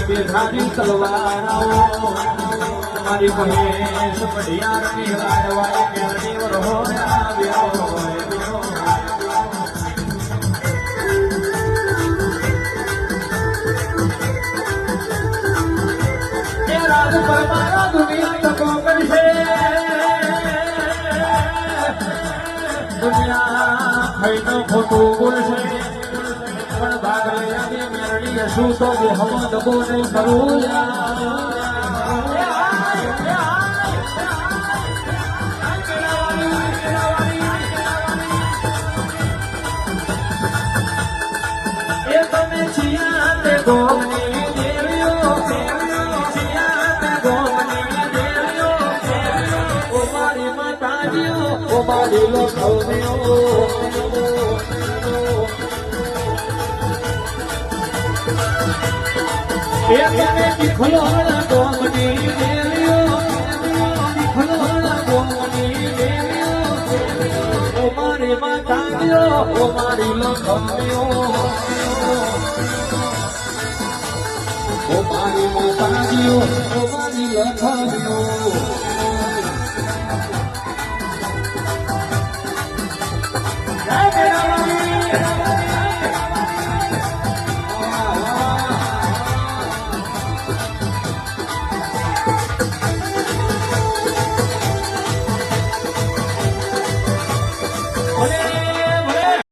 બેઠાની તલવારાઓ મારી મહેશ પઢિયારની લાડવાય મેળની વરહો આવ્યો એ રાજ પરમારા દુનિયા તકો કરશે દુનિયા ખઈનો ખોટું બોલશે પણ ભાગરિયાની મેળડી શું તો જે હમ દબો ને કરું એ તમે છિયા તે ગોમની દેવીઓ છિયા તે ગોમની દેવીઓ ઓ મારી માતાજીઓ ઓ મારી લોકવણીઓ એ તમે દીખલોના ગોમની દેવીઓ દીખલોના ગોમની દેવીઓ ઓ મારી માતાજીઓ ઓ મારી લોકવણીઓ ઓ મારી માતાજીઓ ઓ મારી લોકવણીઓ